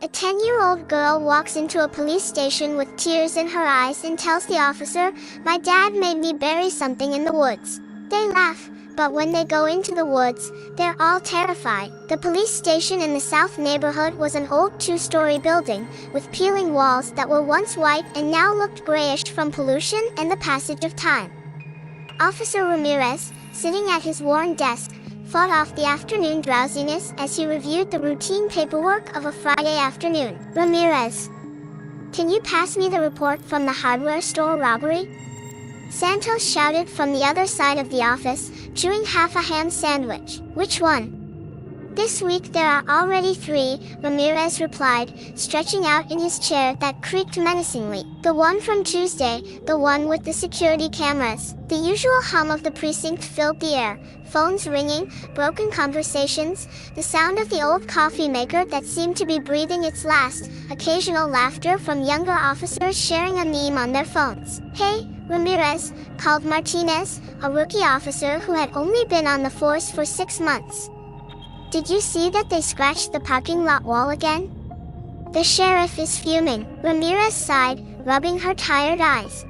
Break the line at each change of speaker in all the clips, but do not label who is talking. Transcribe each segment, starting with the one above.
A 10-year-old girl walks into a police station with tears in her eyes and tells the officer, "My dad made me bury something in the woods." They laugh, but when they go into the woods, they're all terrified. The police station in the South neighborhood was an old 2-story building, with peeling walls that were once white and now looked grayish from pollution and the passage of time. Officer Ramirez, sitting at his worn desk, fought off the afternoon drowsiness as he reviewed the routine paperwork of a Friday afternoon. "Ramirez, can you pass me the report from the hardware store robbery?" Santos shouted from the other side of the office, chewing half a ham sandwich. "Which one?" "This week there are already 3, Ramirez replied, stretching out in his chair that creaked menacingly. "The one from Tuesday, the one with the security cameras." The usual hum of the precinct filled the air, phones ringing, broken conversations, the sound of the old coffee maker that seemed to be breathing its last, occasional laughter from younger officers sharing a meme on their phones. "Hey, Ramirez," called Martinez, a rookie officer who had only been on the force for 6 months. "Did you see that they scratched the parking lot wall again?" "The sheriff is fuming," Ramirez sighed, rubbing her tired eyes.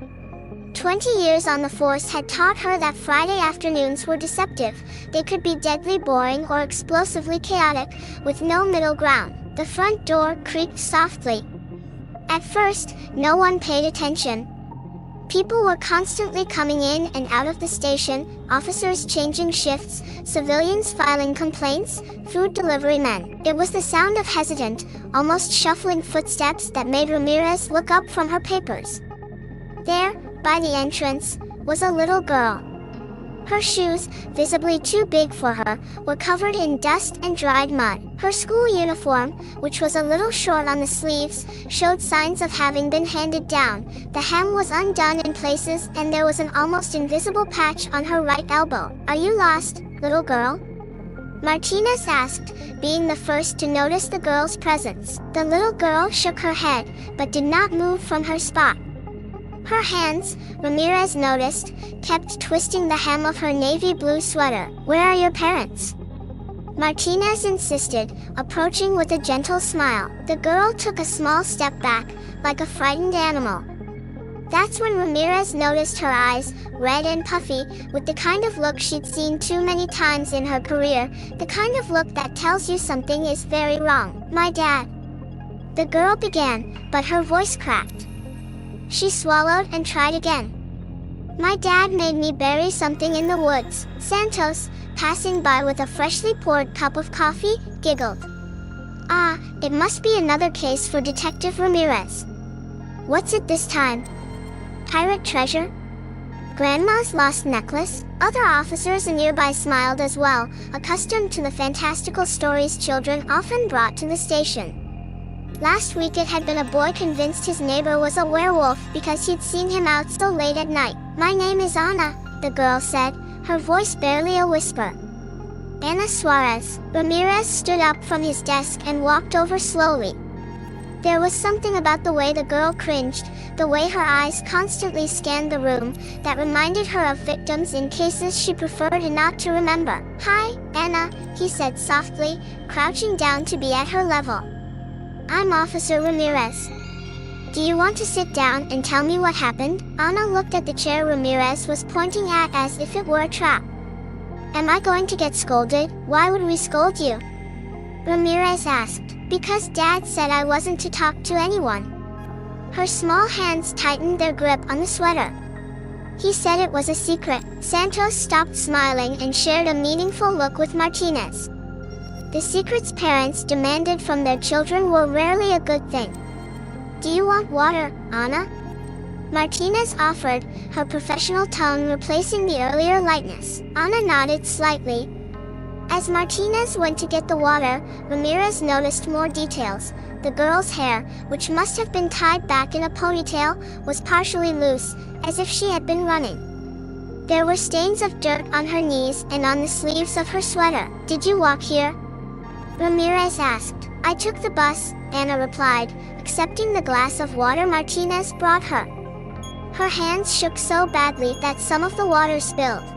20 years on the force had taught her that Friday afternoons were deceptive. They could be deadly boring or explosively chaotic, with no middle ground. The front door creaked softly. At first, no one paid attention. People were constantly coming in and out of the station, officers changing shifts, civilians filing complaints, food delivery men. It was the sound of hesitant, almost shuffling footsteps that made Ramirez look up from her papers. There, by the entrance, was a little girl. Her shoes, visibly too big for her, were covered in dust and dried mud. Her school uniform, which was a little short on the sleeves, showed signs of having been handed down. The hem was undone in places and there was an almost invisible patch on her right elbow. "Are you lost, little girl?" Martinez asked, being the first to notice the girl's presence. The little girl shook her head, but did not move from her spot. Her hands, Ramirez noticed, kept twisting the hem of her navy blue sweater. "Where are your parents?" Martinez insisted, approaching with a gentle smile. The girl took a small step back, like a frightened animal. That's when Ramirez noticed her eyes, red and puffy, with the kind of look she'd seen too many times in her career, the kind of look that tells you something is very wrong. "My dad," the girl began, but her voice cracked. She swallowed and tried again. "My dad made me bury something in the woods." Santos, passing by with a freshly poured cup of coffee, giggled. "Ah, it must be another case for Detective Ramirez. What's it this time? Pirate treasure? Grandma's lost necklace?" Other officers nearby smiled as well, accustomed to the fantastical stories children often brought to the station. Last week it had been a boy convinced his neighbor was a werewolf because he'd seen him out so late at night. "My name is Ana," the girl said, her voice barely a whisper. "Ana Suarez." Ramirez stood up from his desk and walked over slowly. There was something about the way the girl cringed, the way her eyes constantly scanned the room, that reminded her of victims in cases she preferred not to remember. "Hi, Ana," he said softly, crouching down to be at her level. "I'm Officer Ramirez. Do you want to sit down and tell me what happened?" Ana looked at the chair Ramirez was pointing at as if it were a trap. "Am I going to get scolded?" "Why would we scold you?" Ramirez asked. "Because Dad said I wasn't to talk to anyone." Her small hands tightened their grip on the sweater. "He said it was a secret." Santos stopped smiling and shared a meaningful look with Martinez. The secrets parents demanded from their children were rarely a good thing. "Do you want water, Ana?" Martinez offered, her professional tone replacing the earlier lightness. Ana nodded slightly. As Martinez went to get the water, Ramirez noticed more details. The girl's hair, which must have been tied back in a ponytail, was partially loose, as if she had been running. There were stains of dirt on her knees and on the sleeves of her sweater. "Did you walk here?" Ramirez asked. "I took the bus," Ana replied, accepting the glass of water Martinez brought her. Her hands shook so badly that some of the water spilled.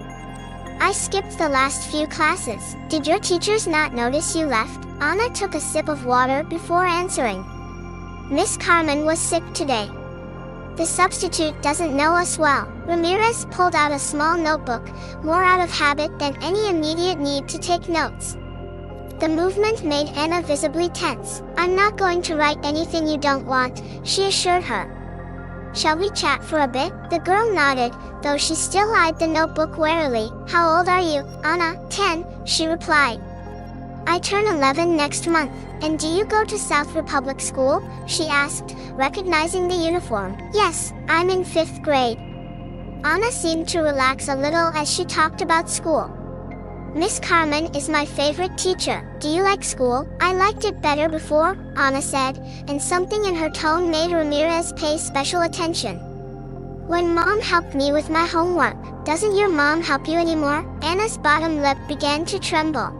"I skipped the last few classes." "Did your teachers not notice you left?" Anna took a sip of water before answering. Miss Carmen was sick today. The substitute doesn't know us well. Ramirez pulled out a small notebook, more out of habit than any immediate need to take notes. The movement made Anna visibly tense. I'm not going to write anything you don't want, she assured her. Shall we chat for a bit? The girl nodded, though she still eyed the notebook warily. How old are you, Anna? 10, she replied. I turn 11 next month. And do you go to South Republic School? She asked, recognizing the uniform. Yes, I'm in 5th grade. Anna seemed to relax a little as she talked about school. Miss Carmen is my favorite teacher. Do you like school? I liked it better before, Anna said, and something in her tone made Ramirez pay special attention. When Mom helped me with my homework, doesn't your mom help you anymore? Anna's bottom lip began to tremble.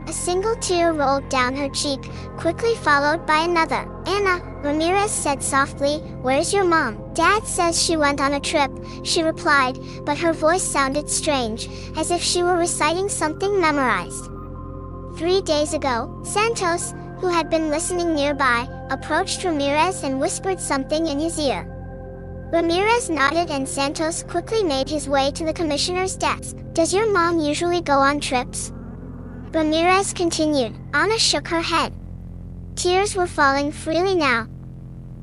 A single tear rolled down her cheek, quickly followed by another. Anna, Ramirez said softly, where's your mom? Dad says she went on a trip, she replied, but her voice sounded strange, as if she were reciting something memorized. 3 days ago, Santos, who had been listening nearby, approached Ramirez and whispered something in his ear. Ramirez nodded and Santos quickly made his way to the commissioner's desk. Does your mom usually go on trips? Ramirez continued. Anna shook her head. Tears were falling freely now.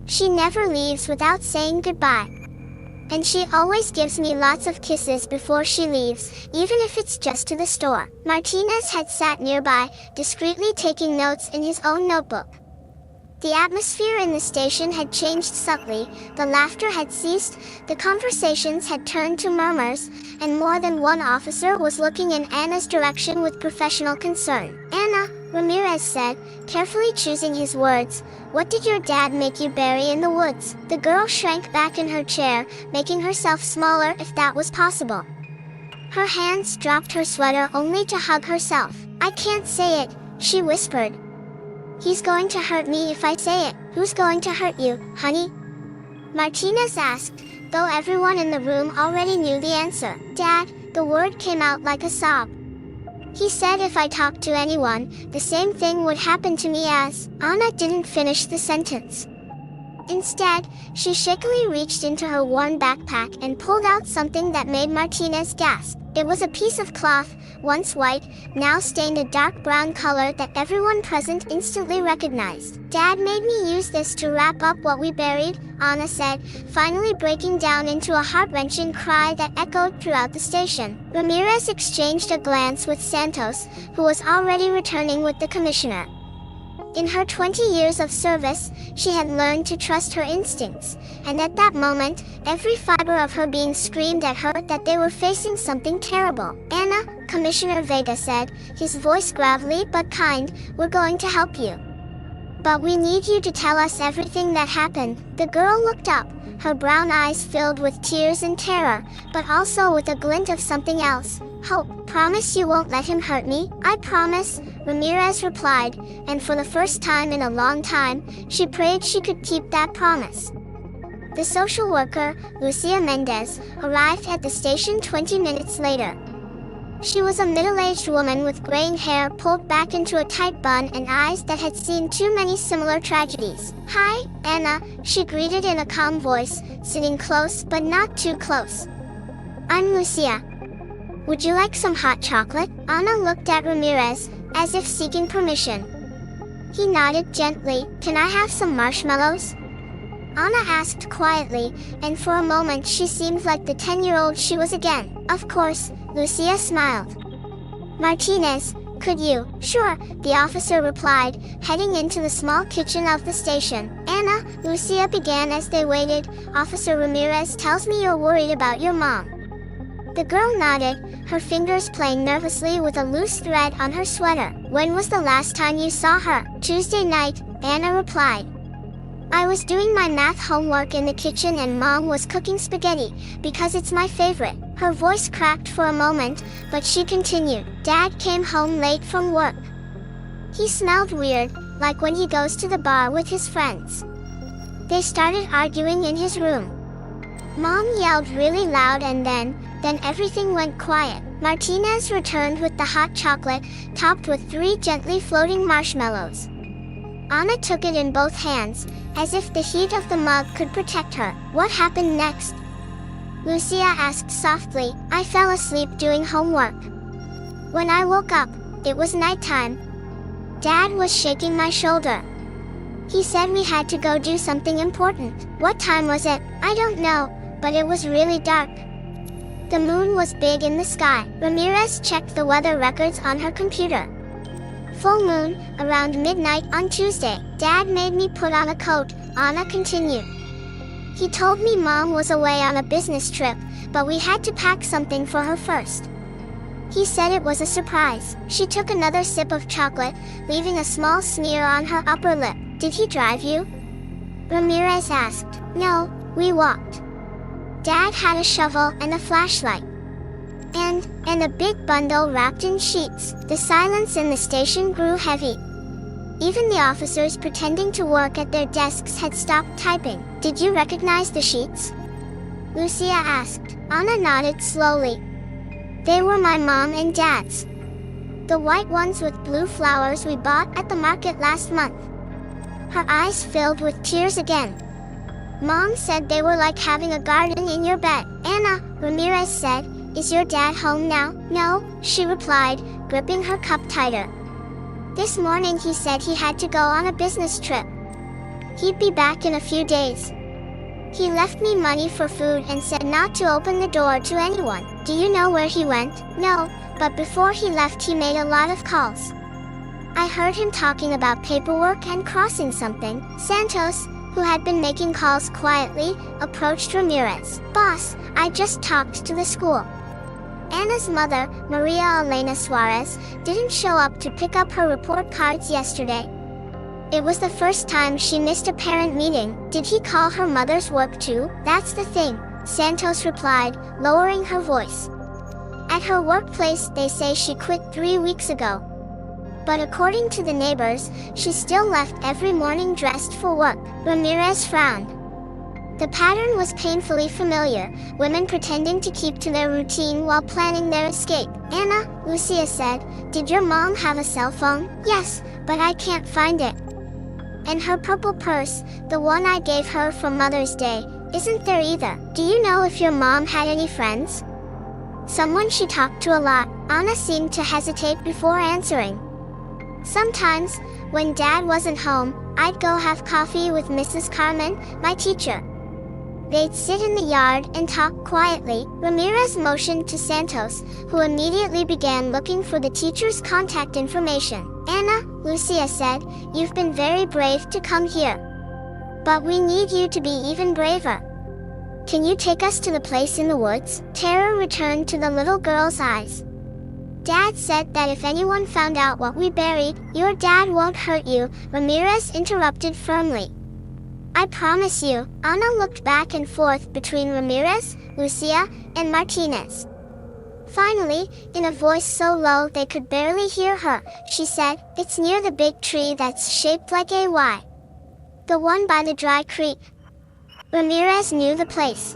She never leaves without saying goodbye. And she always gives me lots of kisses before she leaves, even if it's just to the store. Martinez had sat nearby, discreetly taking notes in his own notebook. The atmosphere in the station had changed subtly, the laughter had ceased, the conversations had turned to murmurs, and more than one officer was looking in Anna's direction with professional concern. Anna, Ramirez said, carefully choosing his words, what did your dad make you bury in the woods? The girl shrank back in her chair, making herself smaller if that was possible. Her hands dropped her sweater only to hug herself. I can't say it, she whispered. He's going to hurt me if I say it. Who's going to hurt you, honey? Martinez asked, though everyone in the room already knew the answer. Dad, the word came out like a sob. He said if I talked to anyone, the same thing would happen to me as... Anna didn't finish the sentence. Instead, she shakily reached into her worn backpack and pulled out something that made Martinez gasp. It was a piece of cloth, once white, now stained a dark brown color that everyone present instantly recognized. Dad made me use this to wrap up what we buried, Anna said, finally breaking down into a heart-wrenching cry that echoed throughout the station. Ramirez exchanged a glance with Santos, who was already returning with the commissioner. In her 20 years of service, she had learned to trust her instincts, and at that moment, every fiber of her being screamed at her that they were facing something terrible. Anna, Commissioner Vega said, his voice gravelly but kind, we're going to help you. But we need you to tell us everything that happened. The girl looked up, her brown eyes filled with tears and terror, but also with a glint of something else. Hope. Promise you won't let him hurt me? I promise, Ramirez replied, and for the first time in a long time, she prayed she could keep that promise. The social worker, Lucia Mendez, arrived at the station 20 minutes later. She was a middle-aged woman with graying hair pulled back into a tight bun and eyes that had seen too many similar tragedies. Hi, Anna, she greeted in a calm voice, sitting close but not too close. I'm Lucia. Would you like some hot chocolate? Anna looked at Ramirez, as if seeking permission. He nodded gently. Can I have some marshmallows? Anna asked quietly, and for a moment she seemed like the 10-year-old she was again. Of course, Lucia smiled. Martinez, could you? Sure, the officer replied, heading into the small kitchen of the station. Anna, Lucia began as they waited, Officer Ramirez tells me you're worried about your mom. The girl nodded, her fingers playing nervously with a loose thread on her sweater. When was the last time you saw her? Tuesday night, Anna replied. I was doing my math homework in the kitchen and Mom was cooking spaghetti, because it's my favorite. Her voice cracked for a moment, but she continued. Dad came home late from work. He smelled weird, like when he goes to the bar with his friends. They started arguing in his room. Mom yelled really loud and then, Then everything went quiet. Martinez returned with the hot chocolate, topped with 3 gently floating marshmallows. Anna took it in both hands, as if the heat of the mug could protect her. What happened next? Lucia asked softly. I fell asleep doing homework. When I woke up, it was nighttime. Dad was shaking my shoulder. He said we had to go do something important. What time was it? I don't know, but it was really dark. The moon was big in the sky. Ramirez checked the weather records on her computer. Full moon, around midnight on Tuesday. Dad made me put on a coat, Anna continued. He told me Mom was away on a business trip, but we had to pack something for her first. He said it was a surprise. She took another sip of chocolate, leaving a small smear on her upper lip. Did he drive you? Ramirez asked. No, we walked. Dad had a shovel and a flashlight. And a big bundle wrapped in sheets. The silence in the station grew heavy. Even the officers pretending to work at their desks had stopped typing. Did you recognize the sheets? Lucia asked. Anna nodded slowly. They were my mom and dad's. The white ones with blue flowers we bought at the market last month. Her eyes filled with tears again. Mom said they were like having a garden in your bed. Anna, Ramirez said, is your dad home now? No, she replied, gripping her cup tighter. This morning he said he had to go on a business trip. He'd be back in a few days. He left me money for food and said not to open the door to anyone. Do you know where he went? No, but before he left he made a lot of calls. I heard him talking about paperwork and crossing something. Santos, who had been making calls quietly, approached Ramirez. Boss, I just talked to the school. Anna's mother, Maria Elena Suarez, didn't show up to pick up her report cards yesterday. It was the first time she missed a parent meeting. Did he call her mother's work too? That's the thing, Santos replied, lowering her voice. At her workplace they say she quit 3 weeks ago. But according to the neighbors, she still left every morning dressed for work. Ramirez frowned. The pattern was painfully familiar, women pretending to keep to their routine while planning their escape. Anna, Lucia said, did your mom have a cell phone? Yes, but I can't find it. And her purple purse, the one I gave her for Mother's Day, isn't there either. Do you know if your mom had any friends? Someone she talked to a lot. Anna seemed to hesitate before answering. Sometimes, when Dad wasn't home, I'd go have coffee with Mrs. Carmen, my teacher. They'd sit in the yard and talk quietly. Ramirez motioned to Santos, who immediately began looking for the teacher's contact information. Anna, Lucia said, you've been very brave to come here. But we need you to be even braver. Can you take us to the place in the woods? Terror returned to the little girl's eyes. Dad said that if anyone found out what we buried, your dad won't hurt you, Ramirez interrupted firmly. I promise you. Anna looked back and forth between Ramirez, Lucia, and Martinez. Finally, in a voice so low they could barely hear her, she said, it's near the big tree that's shaped like a Y. The one by the dry creek. Ramirez knew the place.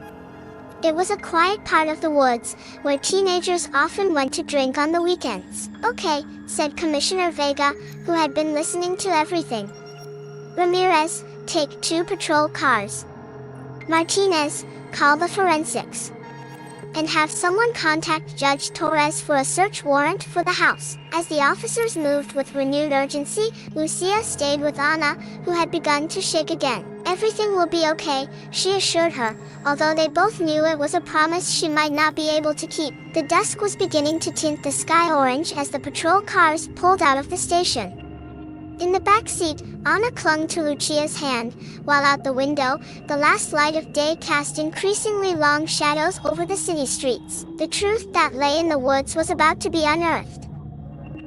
It was a quiet part of the woods, where teenagers often went to drink on the weekends. Okay, said Commissioner Vega, who had been listening to everything. Ramirez, take 2 patrol cars. Martinez, call the forensics. And have someone contact Judge Torres for a search warrant for the house. As the officers moved with renewed urgency, Lucia stayed with Anna, who had begun to shake again. Everything will be okay, she assured her, although they both knew it was a promise she might not be able to keep. The dusk was beginning to tint the sky orange as the patrol cars pulled out of the station. In the back seat, Anna clung to Lucia's hand, while out the window, the last light of day cast increasingly long shadows over the city streets. The truth that lay in the woods was about to be unearthed.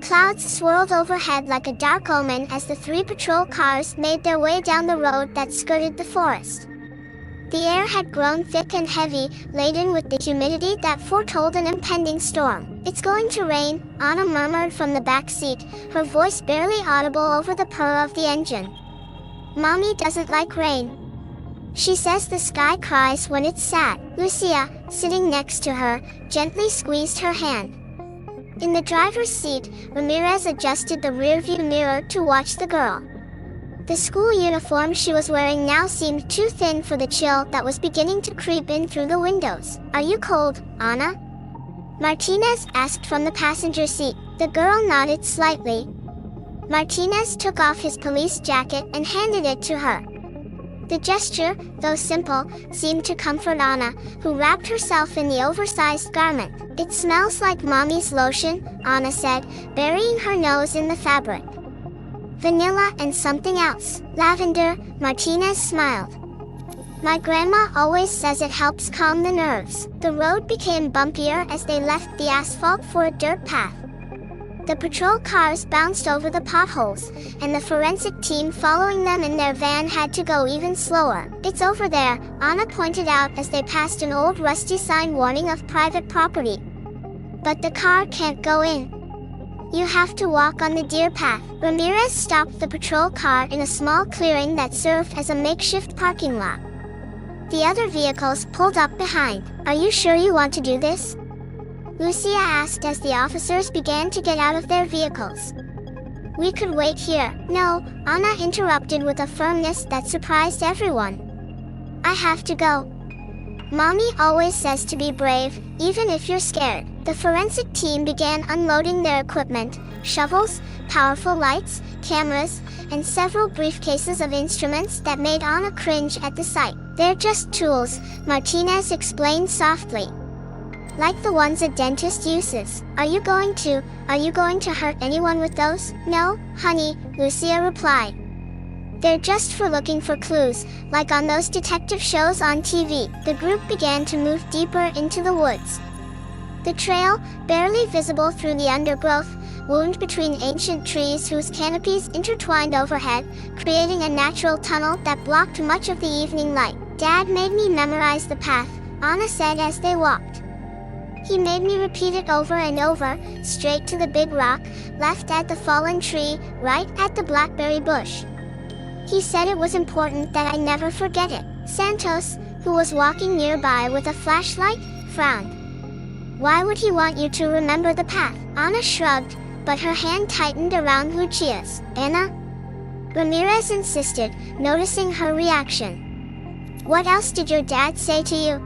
Clouds swirled overhead like a dark omen as the 3 patrol cars made their way down the road that skirted the forest. The air had grown thick and heavy, laden with the humidity that foretold an impending storm. It's going to rain, Anna murmured from the back seat, her voice barely audible over the purr of the engine. Mommy doesn't like rain. She says the sky cries when it's sad. Lucia, sitting next to her, gently squeezed her hand. In the driver's seat, Ramirez adjusted the rearview mirror to watch the girl. The school uniform she was wearing now seemed too thin for the chill that was beginning to creep in through the windows. "Are you cold, Anna?" Martinez asked from the passenger seat. The girl nodded slightly. Martinez took off his police jacket and handed it to her. The gesture, though simple, seemed to comfort Anna, who wrapped herself in the oversized garment. "It smells like Mommy's lotion," Anna said, burying her nose in the fabric. "Vanilla and something else. Lavender," Martinez smiled. "My grandma always says it helps calm the nerves." The road became bumpier as they left the asphalt for a dirt path. The patrol cars bounced over the potholes, and the forensic team following them in their van had to go even slower. "It's over there," Anna pointed out as they passed an old rusty sign warning of private property. "But the car can't go in. You have to walk on the deer path." Ramirez stopped the patrol car in a small clearing that served as a makeshift parking lot. The other vehicles pulled up behind. "Are you sure you want to do this?" Lucia asked as the officers began to get out of their vehicles. "We could wait here." "No," Anna interrupted with a firmness that surprised everyone. "I have to go. Mommy always says to be brave, even if you're scared." The forensic team began unloading their equipment: shovels, powerful lights, cameras, and several briefcases of instruments that made Anna cringe at the sight. "They're just tools," Martinez explained softly. "Like the ones a dentist uses." Are you going to hurt anyone with those?" "No, honey," Lucia replied. "They're just for looking for clues, like on those detective shows on TV." The group began to move deeper into the woods. The trail, barely visible through the undergrowth, wound between ancient trees whose canopies intertwined overhead, creating a natural tunnel that blocked much of the evening light. "Dad made me memorize the path," Anna said as they walked. "He made me repeat it over and over, straight to the big rock, left at the fallen tree, right at the blackberry bush. He said it was important that I never forget it." Santos, who was walking nearby with a flashlight, frowned. "Why would he want you to remember the path?" Anna shrugged, but her hand tightened around Lucia's. "Anna?" Ramirez insisted, noticing her reaction. "What else did your dad say to you?"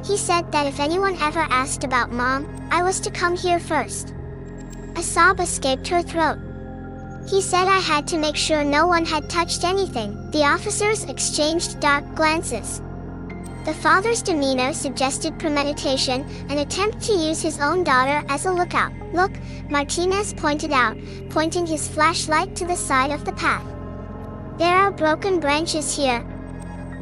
He said that if anyone ever asked about Mom, I was to come here first." A sob escaped her throat. "He said I had to make sure no one had touched anything." The officers exchanged dark glances. The father's demeanor suggested premeditation, an attempt to use his own daughter as a lookout. "Look," Martinez pointed out, pointing his flashlight to the side of the path. "There are broken branches here.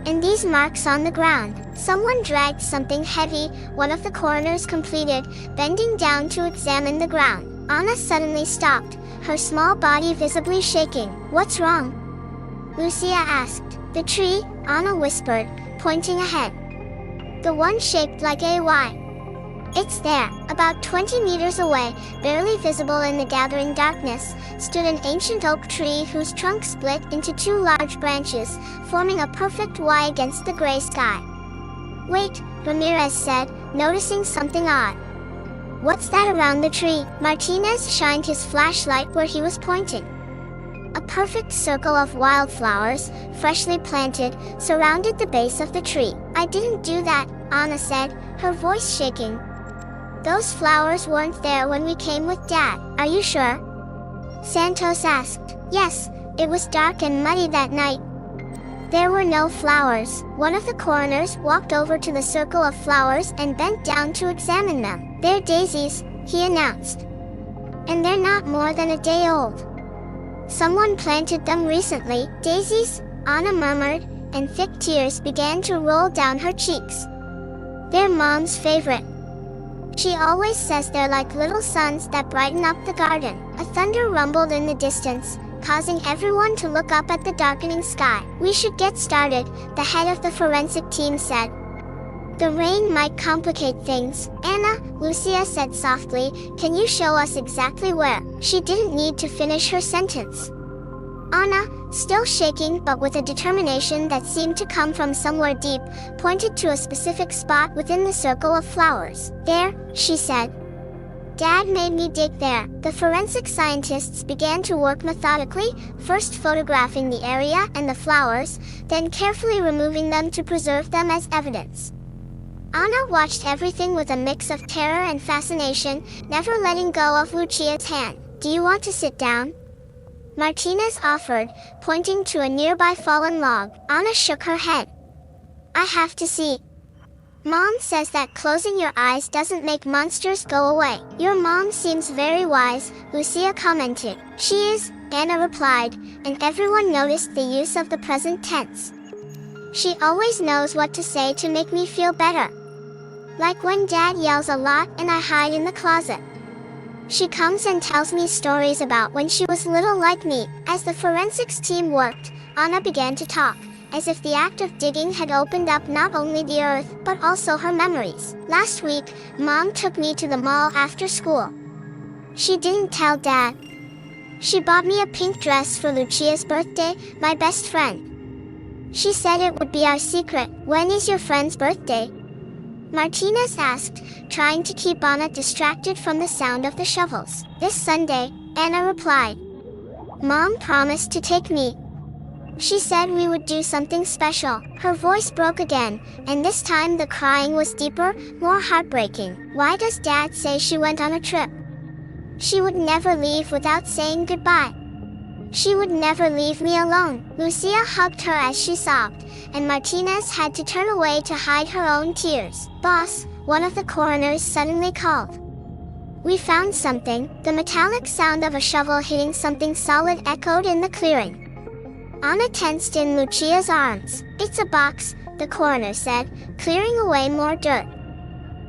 And these marks on the ground." Someone dragged something heavy, one of the coroners completed, bending down to examine the ground. Anna suddenly stopped, her small body visibly shaking. "What's wrong?" Lucia asked. "The tree," Anna whispered, pointing ahead. "The one shaped like a Y. It's there." About 20 meters away, barely visible in the gathering darkness, stood an ancient oak tree whose trunk split into two large branches, forming a perfect Y against the gray sky. "Wait," Ramirez said, noticing something odd. "What's that around the tree?" Martinez shined his flashlight where he was pointing. A perfect circle of wildflowers, freshly planted, surrounded the base of the tree. "I didn't do that," Anna said, her voice shaking. "Those flowers weren't there when we came with Dad." "Are you sure?" Santos asked. "Yes, it was dark and muddy that night. There were no flowers." One of the coroners walked over to the circle of flowers and bent down to examine them. "They're daisies," he announced. "And they're not more than a day old. Someone planted them recently." "Daisies?" Anna murmured, and thick tears began to roll down her cheeks. "They're Mom's favorite. She always says they're like little suns that brighten up the garden." A thunder rumbled in the distance, causing everyone to look up at the darkening sky. "We should get started," the head of the forensic team said. "The rain might complicate things." "Anna," Lucia said softly, "can you show us exactly where?" She didn't need to finish her sentence. Anna, still shaking but with a determination that seemed to come from somewhere deep, pointed to a specific spot within the circle of flowers. "There," she said. "Dad made me dig there." The forensic scientists began to work methodically, first photographing the area and the flowers, then carefully removing them to preserve them as evidence. Anna watched everything with a mix of terror and fascination, never letting go of Lucia's hand. "Do you want to sit down?" Martinez offered, pointing to a nearby fallen log. Anna shook her head. "I have to see. Mom says that closing your eyes doesn't make monsters go away." "Your mom seems very wise," Lucia commented. "She is," Anna replied, and everyone noticed the use of the present tense. "She always knows what to say to make me feel better. Like when Dad yells a lot and I hide in the closet. She comes and tells me stories about when she was little like me." As the forensics team worked, Anna began to talk, as if the act of digging had opened up not only the earth, but also her memories. "Last week, Mom took me to the mall after school. She didn't tell Dad. She bought me a pink dress for Lucia's birthday, my best friend. She said it would be our secret." "When is your friend's birthday?" Martinez asked, trying to keep Anna distracted from the sound of the shovels. "This Sunday," Anna replied. "Mom promised to take me. She said we would do something special." Her voice broke again, and this time the crying was deeper, more heartbreaking. "Why does Dad say she went on a trip? She would never leave without saying goodbye. She would never leave me alone." Lucia hugged her as she sobbed, and Martinez had to turn away to hide her own tears. "Boss," one of the coroners suddenly called. "We found something." The metallic sound of a shovel hitting something solid echoed in the clearing. Anna tensed in Lucia's arms. "It's a box," the coroner said, clearing away more dirt.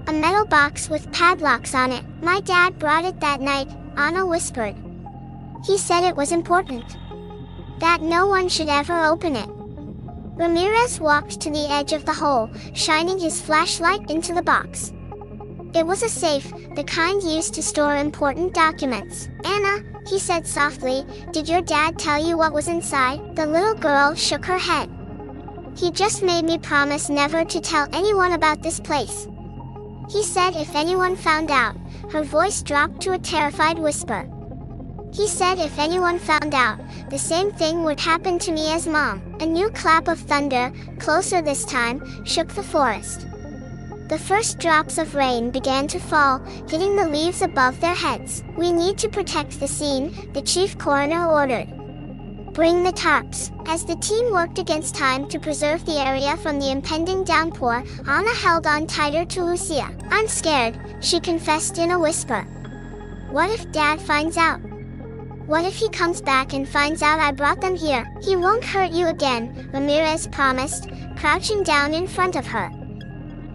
"A metal box with padlocks on it. My dad brought it that night," Anna whispered. "He said it was important. That no one should ever open it." Ramirez walked to the edge of the hole, shining his flashlight into the box. It was a safe, the kind used to store important documents. "Anna," he said softly, "did your dad tell you what was inside?" The little girl shook her head. "He just made me promise never to tell anyone about this place. He said if anyone found out," her voice dropped to a terrified whisper. "He said if anyone found out, the same thing would happen to me as Mom." A new clap of thunder, closer this time, shook the forest. The first drops of rain began to fall, hitting the leaves above their heads. "We need to protect the scene," the chief coroner ordered. "Bring the tarps." As the team worked against time to preserve the area from the impending downpour, Anna held on tighter to Lucia. "I'm scared," she confessed in a whisper. "What if Dad finds out? What if he comes back and finds out I brought them here?" "He won't hurt you again," Ramirez promised, crouching down in front of her.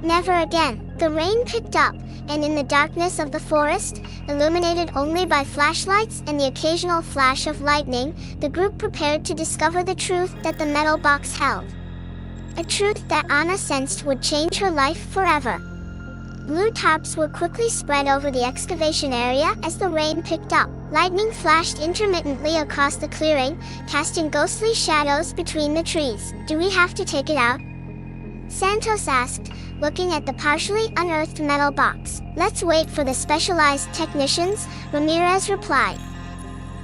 "Never again." The rain picked up, and in the darkness of the forest, illuminated only by flashlights and the occasional flash of lightning, the group prepared to discover the truth that the metal box held. A truth that Anna sensed would change her life forever. Blue tarps were quickly spread over the excavation area as the rain picked up. Lightning flashed intermittently across the clearing, casting ghostly shadows between the trees. "Do we have to take it out?" Santos asked, looking at the partially unearthed metal box. "Let's wait for the specialized technicians," Ramirez replied.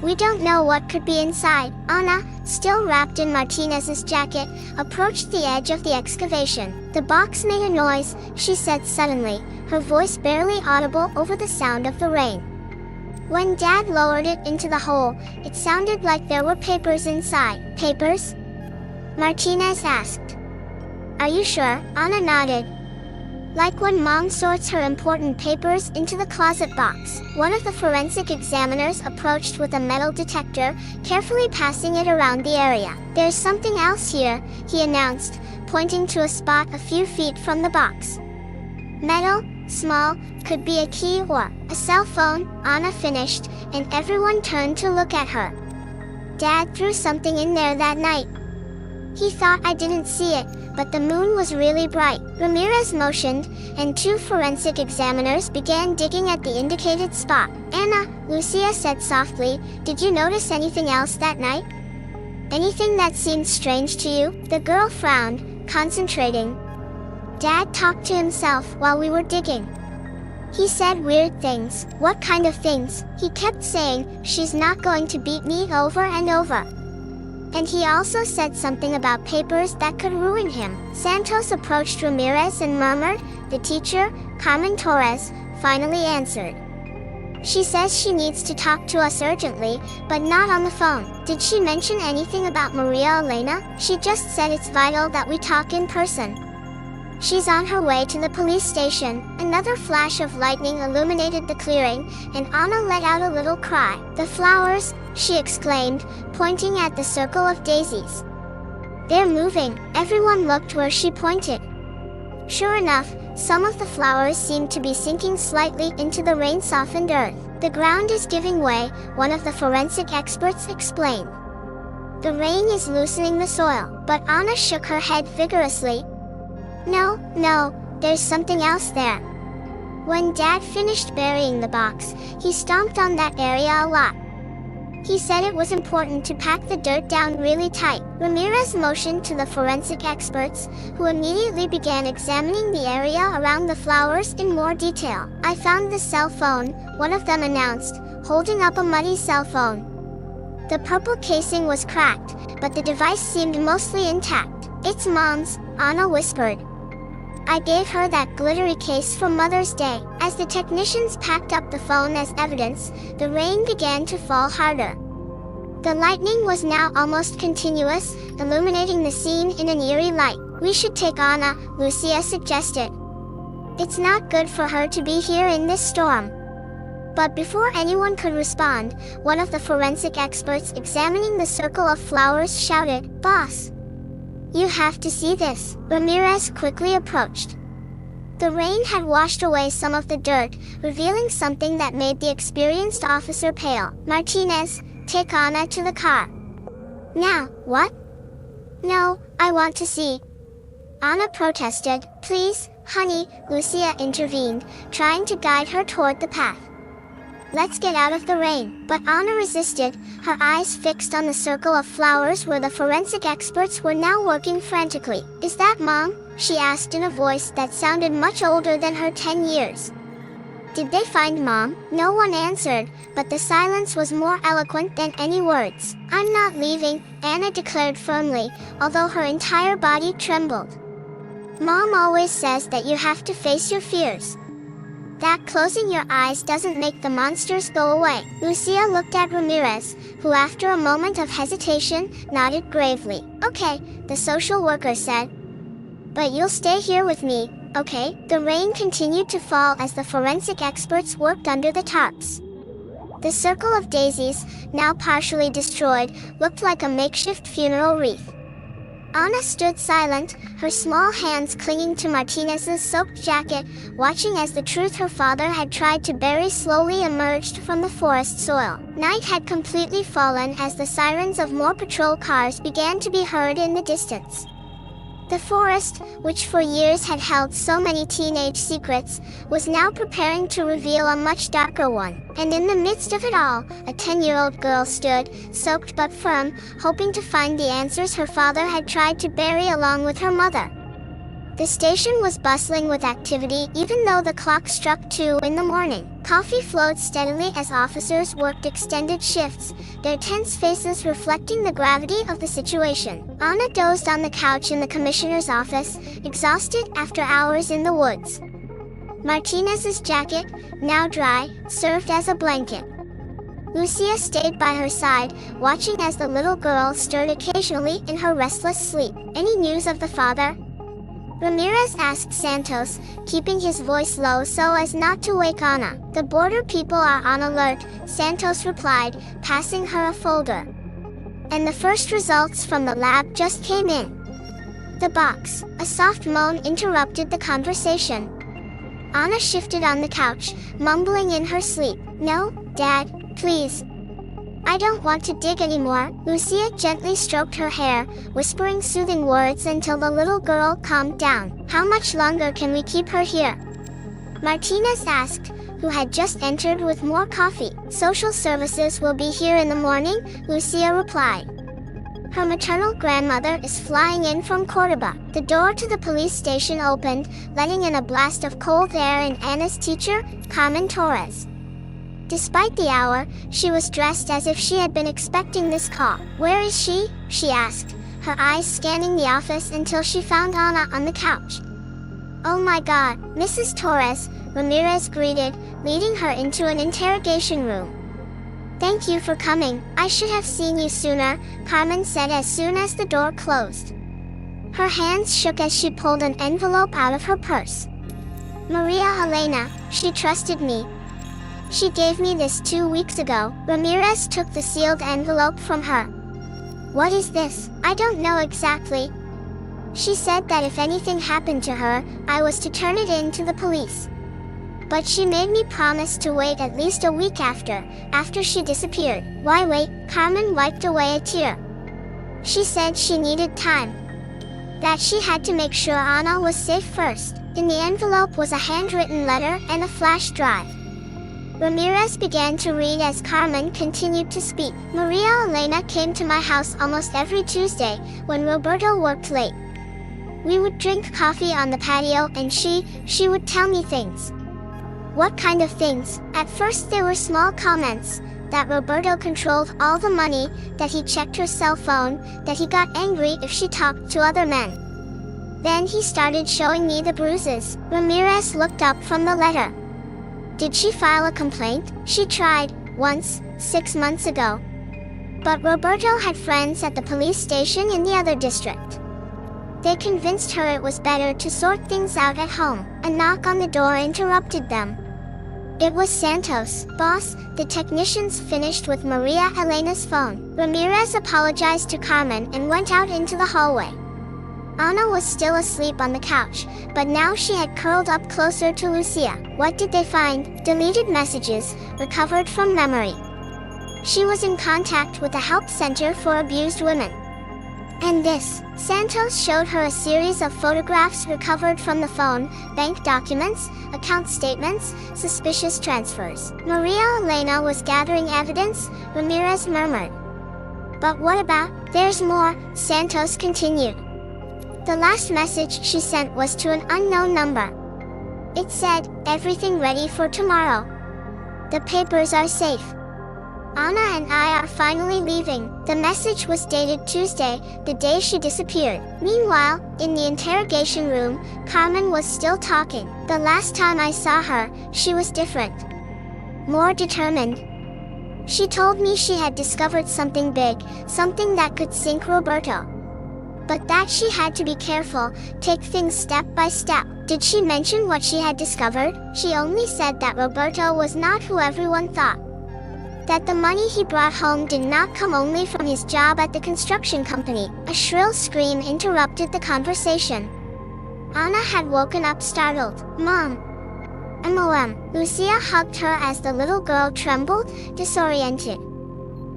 "We don't know what could be inside." Anna, still wrapped in Martinez's jacket, approached the edge of the excavation. "The box made a noise," she said suddenly, her voice barely audible over the sound of the rain. "When Dad lowered it into the hole, it sounded like there were papers inside." "Papers?" Martinez asked. "Are you sure?" Anna nodded. "Like when Mom sorts her important papers into the closet box." One of the forensic examiners approached with a metal detector, carefully passing it around the area. "There's something else here," he announced, pointing to a spot a few feet from the box. "Metal, small, could be a key or a cell phone," Anna finished, and everyone turned to look at her. "Dad threw something in there that night. He thought I didn't see it, but the moon was really bright." Ramirez motioned, and two forensic examiners began digging at the indicated spot. "Anna," Lucia said softly, "did you notice anything else that night?" Anything that seemed strange to you? The girl frowned, concentrating. Dad talked to himself while we were digging. He said weird things. What kind of things? He kept saying, she's not going to beat me over and over. And he also said something about papers that could ruin him. Santos approached Ramirez and murmured. The teacher, Carmen Torres, finally answered. She says she needs to talk to us urgently, but not on the phone. Did she mention anything about Maria Elena? She just said it's vital that we talk in person. She's on her way to the police station. Another flash of lightning illuminated the clearing, and Anna let out a little cry. The flowers, she exclaimed, pointing at the circle of daisies. They're moving. Everyone looked where she pointed. Sure enough, some of the flowers seemed to be sinking slightly into the rain-softened earth. The ground is giving way, one of the forensic experts explained. The rain is loosening the soil, but Anna shook her head vigorously. No, there's something else there. When Dad finished burying the box, he stomped on that area a lot. He said it was important to pack the dirt down really tight. Ramirez motioned to the forensic experts, who immediately began examining the area around the flowers in more detail. I found the cell phone, one of them announced, holding up a muddy cell phone. The purple casing was cracked, but the device seemed mostly intact. It's Mom's, Anna whispered. I gave her that glittery case for Mother's Day. As the technicians packed up the phone as evidence, the rain began to fall harder. The lightning was now almost continuous, illuminating the scene in an eerie light. We should take Anna, Lucia suggested. It's not good for her to be here in this storm. But before anyone could respond, one of the forensic experts examining the circle of flowers shouted, "Boss! You have to see this." Ramirez quickly approached. The rain had washed away some of the dirt, revealing something that made the experienced officer pale. "Martinez, take Anna to the car." "Now, what?" "No, I want to see." Anna protested. "Please, honey," Lucia intervened, trying to guide her toward the path. "Let's get out of the rain." But Anna resisted, her eyes fixed on the circle of flowers where the forensic experts were now working frantically. "Is that Mom?" she asked in a voice that sounded much older than her 10 years. "Did they find Mom?" No one answered, but the silence was more eloquent than any words. "I'm not leaving," Anna declared firmly, although her entire body trembled. "Mom always says that you have to face your fears. That closing your eyes doesn't make the monsters go away." Lucia looked at Ramirez, who after a moment of hesitation, nodded gravely. "Okay," the social worker said. "But you'll stay here with me, okay?" The rain continued to fall as the forensic experts worked under the tarps. The circle of daisies, now partially destroyed, looked like a makeshift funeral wreath. Anna stood silent, her small hands clinging to Martinez's soaked jacket, watching as the truth her father had tried to bury slowly emerged from the forest soil. Night had completely fallen as the sirens of more patrol cars began to be heard in the distance. The forest, which for years had held so many teenage secrets, was now preparing to reveal a much darker one. And in the midst of it all, a 10-year-old girl stood, soaked but firm, hoping to find the answers her father had tried to bury along with her mother. The station was bustling with activity even though the clock struck 2 in the morning. Coffee flowed steadily as officers worked extended shifts, their tense faces reflecting the gravity of the situation. Anna dozed on the couch in the commissioner's office, exhausted after hours in the woods. Martinez's jacket, now dry, served as a blanket. Lucia stayed by her side, watching as the little girl stirred occasionally in her restless sleep. "Any news of the father?" Ramirez asked Santos, keeping his voice low so as not to wake Anna. "The border people are on alert," Santos replied, passing her a folder. "And the first results from the lab just came in." "The box," a soft moan interrupted the conversation. Anna shifted on the couch, mumbling in her sleep. "No, Dad, please. I don't want to dig anymore." Lucia gently stroked her hair, whispering soothing words until the little girl calmed down. "How much longer can we keep her here?" Martinez asked, who had just entered with more coffee. "Social services will be here in the morning," Lucia replied. Her maternal grandmother is flying in from Cordoba. The door to the police station opened, letting in a blast of cold air and Anna's teacher, Carmen Torres. Despite the hour, she was dressed as if she had been expecting this call. "Where is she?" she asked, her eyes scanning the office until she found Anna on the couch. "Oh my God, Mrs. Torres," Ramirez greeted, leading her into an interrogation room. "Thank you for coming. I should have seen you sooner," Carmen said as soon as the door closed. Her hands shook as she pulled an envelope out of her purse. "Maria Elena, she trusted me. She gave me this 2 weeks ago." Ramirez took the sealed envelope from her. "What is this?" "I don't know exactly. She said that if anything happened to her, I was to turn it in to the police. But she made me promise to wait at least a week after she disappeared." "Why wait?" Carmen wiped away a tear. She said she needed time. That she had to make sure Anna was safe first. In the envelope was a handwritten letter and a flash drive. Ramirez began to read as Carmen continued to speak. "Maria Elena came to my house almost every Tuesday when Roberto worked late. We would drink coffee on the patio and she would tell me things." "What kind of things?" "At first they were small comments, that Roberto controlled all the money, that he checked her cell phone, that he got angry if she talked to other men. Then he started showing me the bruises." Ramirez looked up from the letter. "Did she file a complaint?" "She tried, once, 6 months ago. But Roberto had friends at the police station in the other district. They convinced her it was better to sort things out at home." A knock on the door interrupted them. It was Santos. "Boss, the technicians finished with Maria Elena's phone." Ramirez apologized to Carmen and went out into the hallway. Anna was still asleep on the couch, but now she had curled up closer to Lucia. What did they find? Deleted messages, recovered from memory. She was in contact with the help center for abused women. And this, Santos showed her a series of photographs recovered from the phone, bank documents, account statements, suspicious transfers. Maria Elena was gathering evidence, Ramirez murmured. But what about? There's more, Santos continued. The last message she sent was to an unknown number. It said, "Everything ready for tomorrow. The papers are safe. Anna and I are finally leaving." The message was dated Tuesday, the day she disappeared. Meanwhile, in the interrogation room, Carmen was still talking. "The last time I saw her, she was different. More determined. She told me she had discovered something big, something that could sink Roberto. But that she had to be careful, take things step by step." "Did she mention what she had discovered?" "She only said that Roberto was not who everyone thought. That the money he brought home did not come only from his job at the construction company." A shrill scream interrupted the conversation. Anna had woken up startled. "Mom!" "Mom!" Lucia hugged her as the little girl trembled, disoriented.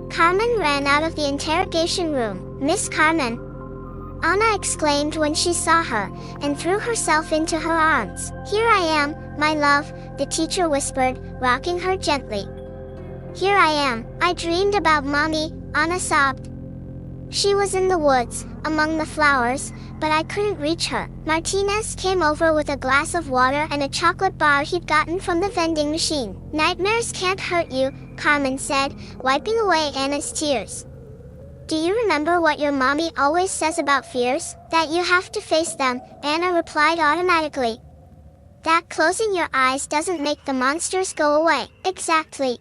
Carmen ran out of the interrogation room. "Miss Carmen!" Anna exclaimed when she saw her, and threw herself into her arms. "Here I am, my love," the teacher whispered, rocking her gently. "Here I am. I dreamed about Mommy," Anna sobbed. "She was in the woods, among the flowers, but I couldn't reach her." Martinez came over with a glass of water and a chocolate bar he'd gotten from the vending machine. "Nightmares can't hurt you," Carmen said, wiping away Anna's tears. "Do you remember what your mommy always says about fears? That you have to face them," Anna replied automatically. "That closing your eyes doesn't make the monsters go away." "Exactly.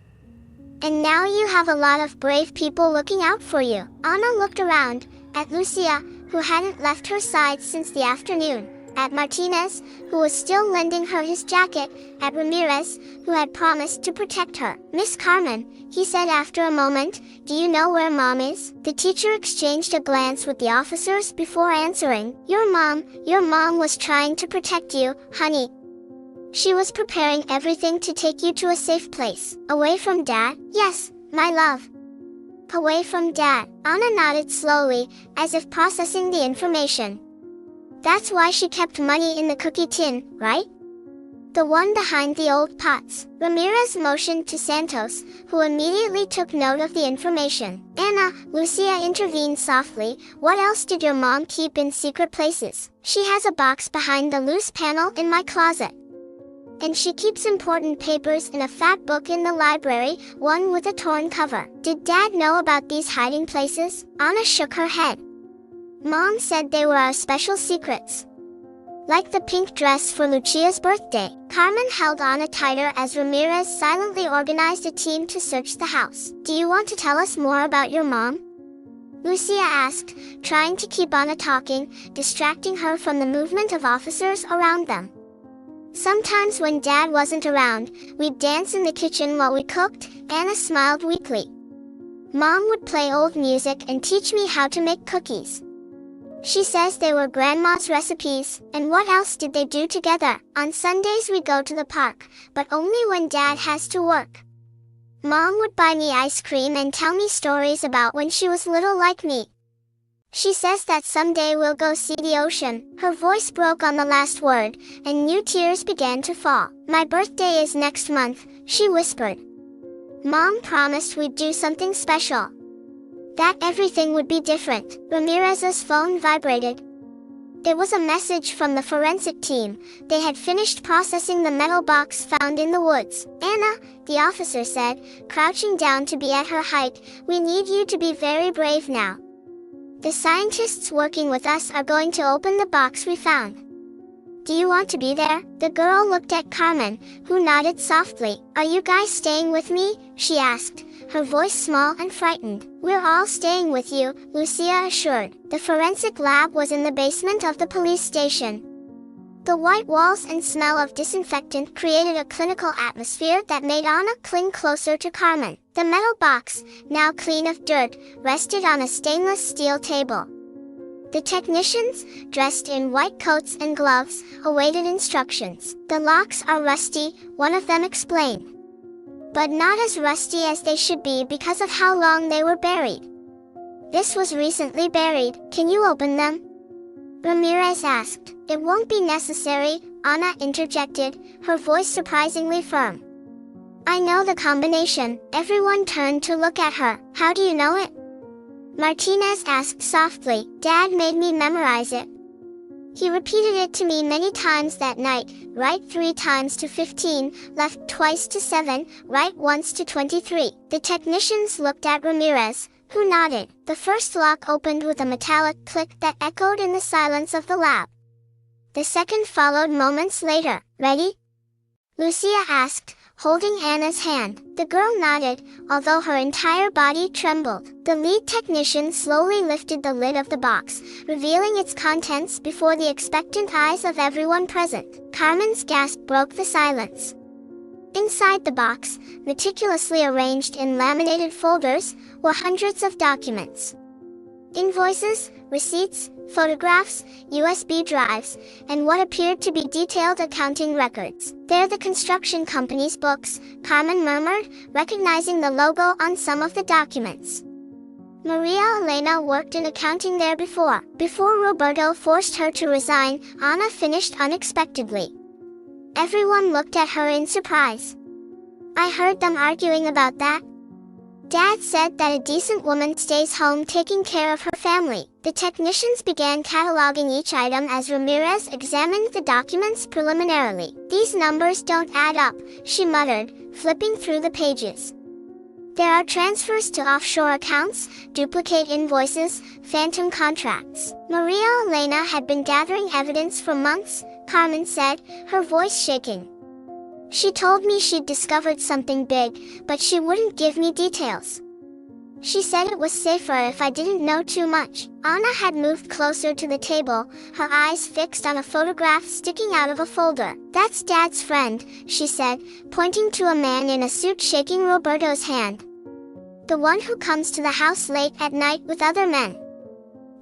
And now you have a lot of brave people looking out for you." Anna looked around, at Lucia, who hadn't left her side since the afternoon, at Martinez, who was still lending her his jacket, at Ramirez, who had promised to protect her. "Miss Carmen," he said after a moment, "do you know where Mom is?" The teacher exchanged a glance with the officers before answering. Your mom was trying to protect you, honey. She was preparing everything to take you to a safe place. Away from Dad?" "Yes, my love. Away from Dad." Anna nodded slowly, as if processing the information. "That's why she kept money in the cookie tin, right? The one behind the old pots. Ramirez motioned to Santos, who immediately took note of the information. Anna, Lucia intervened softly. What else did your mom keep in secret places? She has a box behind the loose panel in my closet. And she keeps important papers in a fat book in the library, one with a torn cover. Did Dad know about these hiding places? Anna shook her head. Mom said they were our special secrets. Like the pink dress for Lucia's birthday. Carmen held Anna tighter as Ramirez silently organized a team to search the house. Do you want to tell us more about your mom? Lucia asked, trying to keep Anna talking, distracting her from the movement of officers around them. Sometimes when Dad wasn't around, we'd dance in the kitchen while we cooked. Anna smiled weakly. Mom would play old music and teach me how to make cookies. She says they were Grandma's recipes. And what else did they do together? On Sundays we go to the park, but only when Dad has to work. Mom would buy me ice cream and tell me stories about when she was little like me. She says that someday we'll go see the ocean. Her voice broke on the last word, and new tears began to fall. My birthday is next month, she whispered. Mom promised we'd do something special. That everything would be different. Ramirez's phone vibrated. It was a message from the forensic team. They had finished processing the metal box found in the woods. Anna, the officer said, crouching down to be at her height, we need you to be very brave now. The scientists working with us are going to open the box we found. Do you want to be there? The girl looked at Carmen, who nodded softly. Are you guys staying with me? She asked, her voice small and frightened. We're all staying with you, Lucia assured. The forensic lab was in the basement of the police station. The white walls and smell of disinfectant created a clinical atmosphere that made Anna cling closer to Carmen. The metal box, now clean of dirt, rested on a stainless steel table. The technicians, dressed in white coats and gloves, awaited instructions. The locks are rusty, one of them explained. But not as rusty as they should be because of how long they were buried. This was recently buried. Can you open them? Ramirez asked. It won't be necessary, Anna interjected, her voice surprisingly firm. I know the combination. Everyone turned to look at her. How do you know it? Martinez asked softly. Dad made me memorize it. He repeated it to me many times that night. Right 3 times to 15, left twice to 7, right once to 23. The technicians looked at Ramirez, who nodded. The first lock opened with a metallic click that echoed in the silence of the lab. The second followed moments later. Ready? Lucia asked, holding Anna's hand. The girl nodded, although her entire body trembled. The lead technician slowly lifted the lid of the box, revealing its contents before the expectant eyes of everyone present. Carmen's gasp broke the silence. Inside the box, meticulously arranged in laminated folders, were hundreds of documents. Invoices, receipts, photographs, USB drives, and what appeared to be detailed accounting records. They're the construction company's books, Carmen murmured, recognizing the logo on some of the documents. Maria Elena worked in accounting there before. Before Roberto forced her to resign, Anna finished unexpectedly. Everyone looked at her in surprise. I heard them arguing about that. Dad said that a decent woman stays home taking care of her family. The technicians began cataloging each item as Ramirez examined the documents preliminarily. These numbers don't add up, she muttered, flipping through the pages. There are transfers to offshore accounts, duplicate invoices, phantom contracts. Maria Elena had been gathering evidence for months, Carmen said, her voice shaking. She told me she'd discovered something big, but she wouldn't give me details. She said it was safer if I didn't know too much. Anna had moved closer to the table, her eyes fixed on a photograph sticking out of a folder. That's Dad's friend, she said, pointing to a man in a suit shaking Roberto's hand. The one who comes to the house late at night with other men.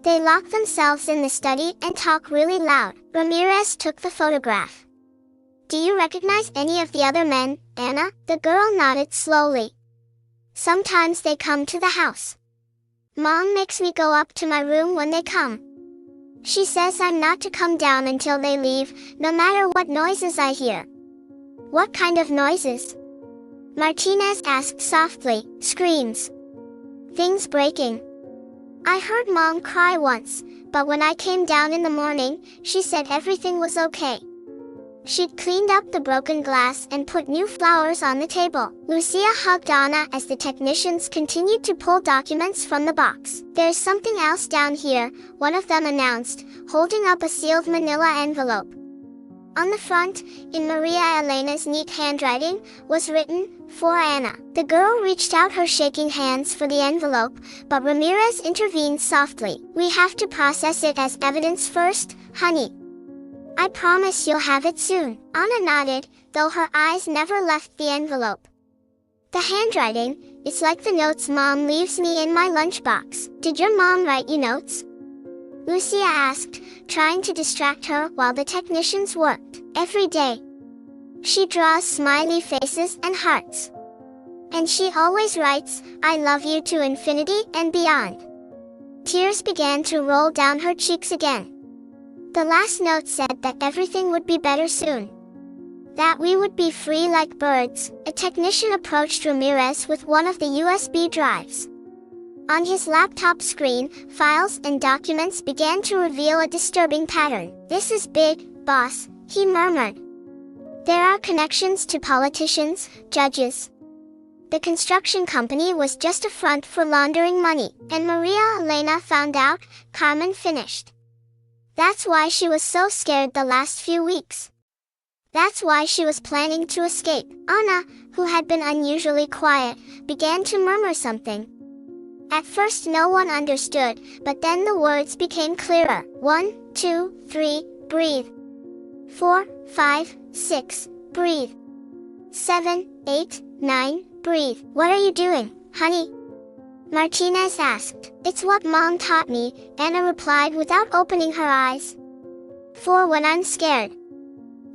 They lock themselves in the study and talk really loud. Ramirez took the photograph. Do you recognize any of the other men, Anna? The girl nodded slowly. Sometimes they come to the house. Mom makes me go up to my room when they come. She says I'm not to come down until they leave, no matter what noises I hear. What kind of noises? Martinez asked softly. Screams. Things breaking. I heard Mom cry once, but when I came down in the morning, she said everything was okay. She'd cleaned up the broken glass and put new flowers on the table. Lucia hugged Anna as the technicians continued to pull documents from the box. There's something else down here, one of them announced, holding up a sealed manila envelope. On the front, in Maria Elena's neat handwriting, was written, "For Anna." The girl reached out her shaking hands for the envelope, but Ramirez intervened softly. "We have to process it as evidence first, honey. I promise you'll have it soon." Anna nodded, though her eyes never left the envelope. "The handwriting, it's like the notes Mom leaves me in my lunchbox." "Did your mom write you notes?" Lucia asked, trying to distract her while the technicians worked. "Every day. She draws smiley faces and hearts. And she always writes, 'I love you' to infinity and beyond." Tears began to roll down her cheeks again. The last note said that everything would be better soon. That we would be free like birds. A technician approached Ramirez with one of the USB drives. On his laptop screen, files and documents began to reveal a disturbing pattern. "This is big, boss," he murmured. "There are connections to politicians, judges." The construction company was just a front for laundering money, and Maria Elena found out. Carmen finished. That's why she was so scared the last few weeks. That's why she was planning to escape. Anna, who had been unusually quiet, began to murmur something. At first no one understood, but then the words became clearer. 1, 2, 3, breathe. 4, 5, 6, breathe. 7, 8, 9, breathe. "What are you doing, honey?" Martinez asked. "It's what Mom taught me," Anna replied without opening her eyes. "For when I'm scared.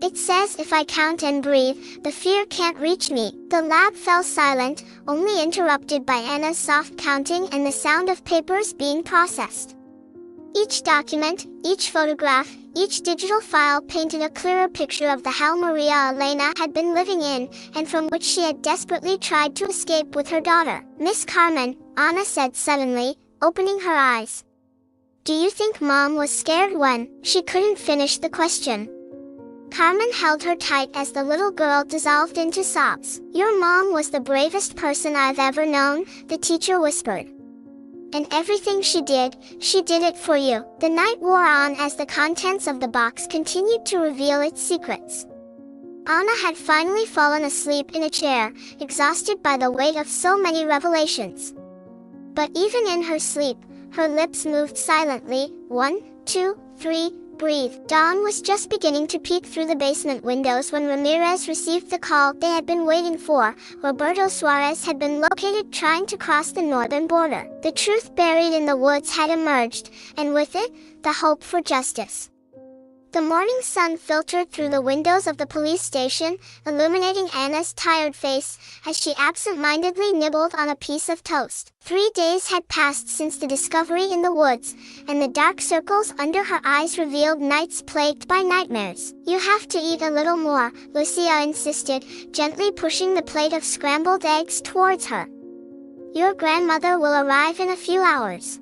It says if I count and breathe, the fear can't reach me." The lab fell silent, only interrupted by Anna's soft counting and the sound of papers being processed. Each document, each photograph, each digital file painted a clearer picture of the hell Maria Elena had been living in, and from which she had desperately tried to escape with her daughter. "Miss Carmen," Anna said suddenly, opening her eyes. "Do you think Mom was scared when?" She couldn't finish the question. Carmen held her tight as the little girl dissolved into sobs. "Your mom was the bravest person I've ever known," the teacher whispered. "And everything she did it for you." The night wore on as the contents of the box continued to reveal its secrets. Anna had finally fallen asleep in a chair, exhausted by the weight of so many revelations. But even in her sleep, her lips moved silently. 1, 2, 3, breathe. Dawn was just beginning to peek through the basement windows when Ramirez received the call they had been waiting for. Roberto Suarez had been located trying to cross the northern border. The truth buried in the woods had emerged, and with it, the hope for justice. The morning sun filtered through the windows of the police station, illuminating Anna's tired face, as she absent-mindedly nibbled on a piece of toast. 3 days had passed since the discovery in the woods, and the dark circles under her eyes revealed nights plagued by nightmares. "You have to eat a little more," Lucia insisted, gently pushing the plate of scrambled eggs towards her. "Your grandmother will arrive in a few hours."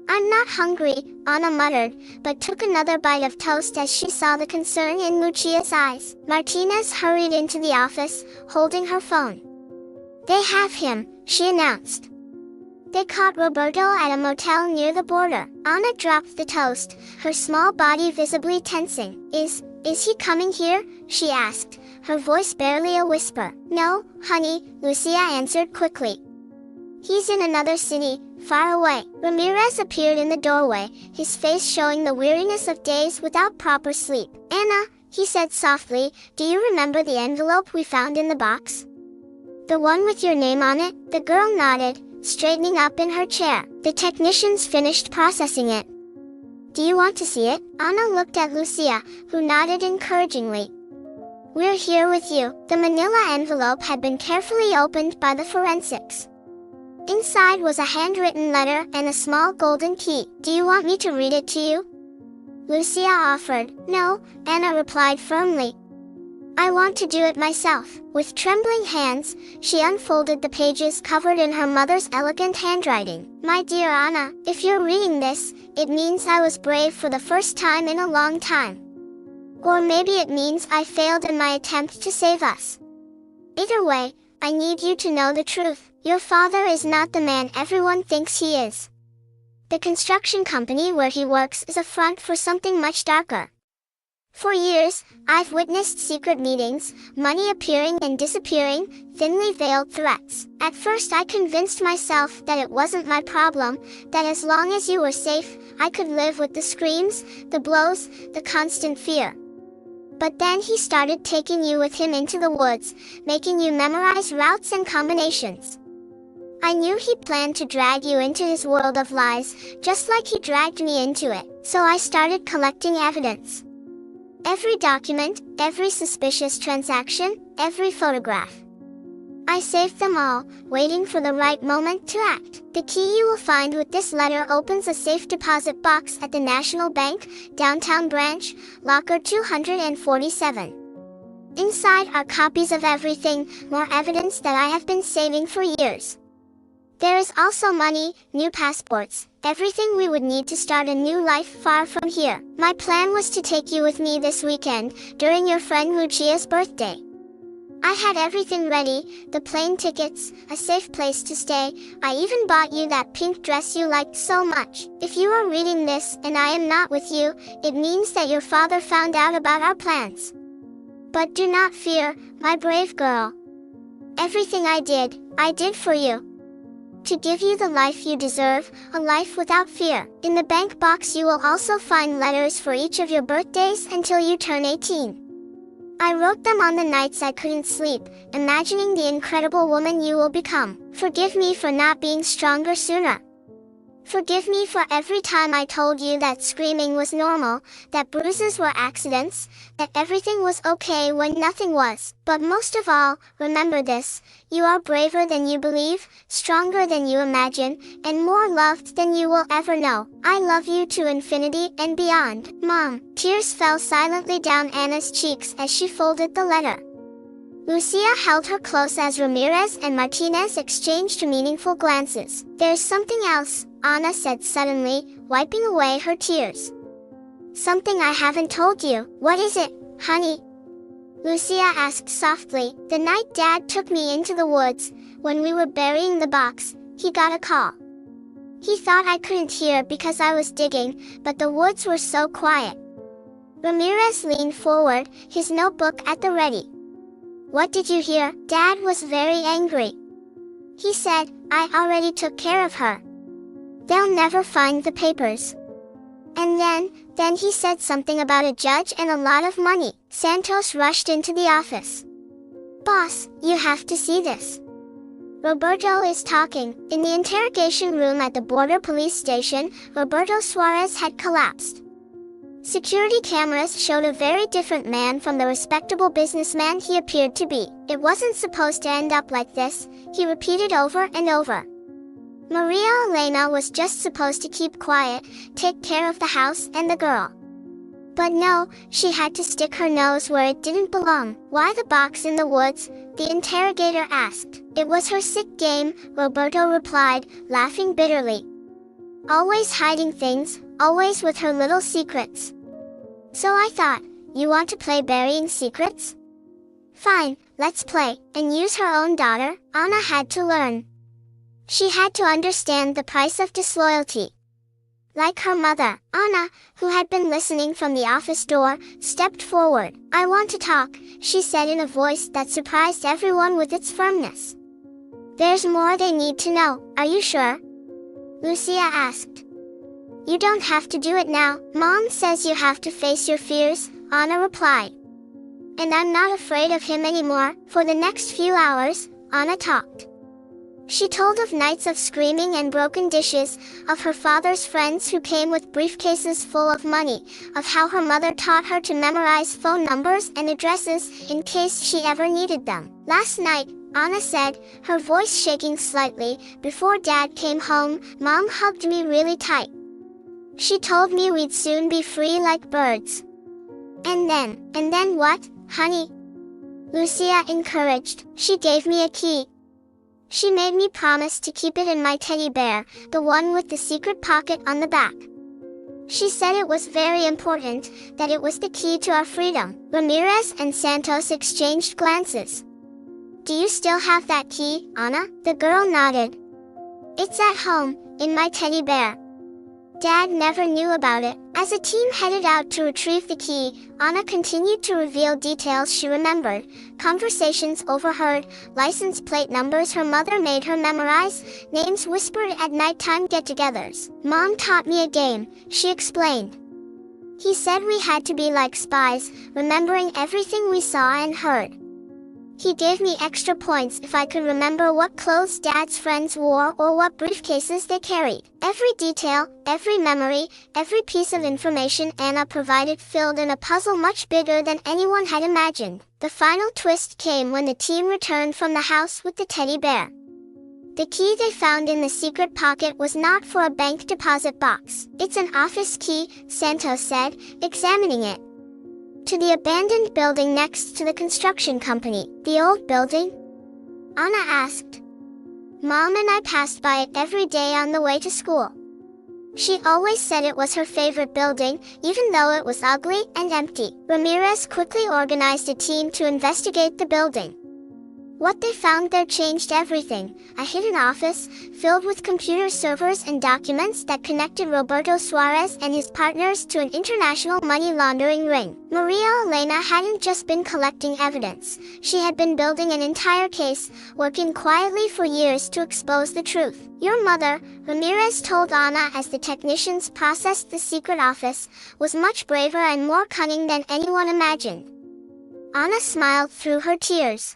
"I'm not hungry," Anna muttered, but took another bite of toast as she saw the concern in Lucia's eyes. Martinez hurried into the office, holding her phone. "They have him," she announced. "They caught Roberto at a motel near the border." Anna dropped the toast, her small body visibly tensing. Is he coming here?" she asked, her voice barely a whisper. "No, honey," Lucia answered quickly. "He's in another city, far away." Ramirez appeared in the doorway, his face showing the weariness of days without proper sleep. "Anna," he said softly, "do you remember the envelope we found in the box? The one with your name on it?" The girl nodded, straightening up in her chair. "The technicians finished processing it. Do you want to see it?" Anna looked at Lucia, who nodded encouragingly. "We're here with you." The manila envelope had been carefully opened by the forensics. Inside was a handwritten letter and a small golden key. "Do you want me to read it to you?" Lucia offered. "No," Anna replied firmly. I want to do it myself." With trembling hands, she unfolded the pages covered in her mother's elegant handwriting. "My dear Anna, if you're reading this, it means I was brave for the first time in a long time. Or maybe it means I failed in my attempt to save us. Either way, I need you to know the truth. Your father is not the man everyone thinks he is. The construction company where he works is a front for something much darker. For years, I've witnessed secret meetings, money appearing and disappearing, thinly veiled threats. At first I convinced myself that it wasn't my problem, that as long as you were safe, I could live with the screams, the blows, the constant fear. But then he started taking you with him into the woods, making you memorize routes and combinations. I knew he planned to drag you into his world of lies, just like he dragged me into it. So I started collecting evidence. Every document, every suspicious transaction, every photograph. I saved them all, waiting for the right moment to act. The key you will find with this letter opens a safe deposit box at the National Bank, Downtown Branch, Locker 247. Inside are copies of everything, more evidence that I have been saving for years. There is also money, new passports, everything we would need to start a new life far from here. My plan was to take you with me this weekend, during your friend Lucia's birthday. I had everything ready, the plane tickets, a safe place to stay. I even bought you that pink dress you liked so much. If you are reading this and I am not with you, it means that your father found out about our plans. But do not fear, my brave girl. Everything I did for you. To give you the life you deserve, a life without fear. In the bank box you will also find letters for each of your birthdays until you turn 18. I wrote them on the nights I couldn't sleep, imagining the incredible woman you will become. Forgive me for not being stronger sooner. Forgive me for every time I told you that screaming was normal, that bruises were accidents, that everything was okay when nothing was. But most of all, remember this, you are braver than you believe, stronger than you imagine, and more loved than you will ever know. I love you to infinity and beyond. Mom. Tears fell silently down Anna's cheeks as she folded the letter. Lucia held her close as Ramirez and Martinez exchanged meaningful glances. "There's something else," Anna said suddenly, wiping away her tears. "Something I haven't told you." "What is it, honey?" Lucia asked softly. "The night Dad took me into the woods, when we were burying the box, he got a call. He thought I couldn't hear because I was digging, but the woods were so quiet." Ramirez leaned forward, his notebook at the ready. "What did you hear?" "Dad was very angry. He said, I already took care of her. They'll never find the papers. And then he said something about a judge and a lot of money." Santos rushed into the office. "Boss, you have to see this. Roberto is talking." In the interrogation room at the border police station, Roberto Suarez had collapsed. Security cameras showed a very different man from the respectable businessman he appeared to be. "It wasn't supposed to end up like this," he repeated over and over. "Maria Elena was just supposed to keep quiet, take care of the house and the girl. But no, she had to stick her nose where it didn't belong." "Why the box in the woods?" the interrogator asked. "It was her sick game," Roberto replied, laughing bitterly. "Always hiding things, always with her little secrets. So I thought, you want to play burying secrets? Fine, let's play." And use her own daughter, Anna had to learn. She had to understand the price of disloyalty. Like her mother, Anna, who had been listening from the office door, stepped forward. "I want to talk," she said in a voice that surprised everyone with its firmness. "There's more they need to know, are you sure?" Lucia asked. "You don't have to do it now. Mom says you have to face your fears," Anna replied. "And I'm not afraid of him anymore." For the next few hours, Anna talked. She told of nights of screaming and broken dishes, of her father's friends who came with briefcases full of money, of how her mother taught her to memorize phone numbers and addresses in case she ever needed them. "Last night," Anna said, her voice shaking slightly, "before Dad came home, Mom hugged me really tight. She told me we'd soon be free like birds." And then what, honey?" Lucia encouraged. She gave me a key. She made me promise to keep it in my teddy bear, the one with the secret pocket on the back. She said it was very important, that it was the key to our freedom. Ramirez and Santos exchanged glances. Do you still have that key, Ana? The girl nodded. It's at home, in my teddy bear. Dad never knew about it. As a team headed out to retrieve the key, Ana continued to reveal details she remembered, conversations overheard, license plate numbers her mother made her memorize, names whispered at nighttime get-togethers. Mom taught me a game, she explained. He said we had to be like spies, remembering everything we saw and heard. He gave me extra points if I could remember what clothes Dad's friends wore or what briefcases they carried. Every detail, every memory, every piece of information Ana provided filled in a puzzle much bigger than anyone had imagined. The final twist came when the team returned from the house with the teddy bear. The key they found in the secret pocket was not for a bank deposit box. It's an office key, Santos said, examining it. To the abandoned building next to the construction company. The old building? Ana asked. Mom and I passed by it every day on the way to school. She always said it was her favorite building, even though it was ugly and empty. Ramirez quickly organized a team to investigate the building. What they found there changed everything. A hidden office, filled with computer servers and documents that connected Roberto Suarez and his partners to an international money laundering ring. Maria Elena hadn't just been collecting evidence. She had been building an entire case, working quietly for years to expose the truth. Your mother, Ramirez told Ana as the technicians processed the secret office, was much braver and more cunning than anyone imagined. Ana smiled through her tears.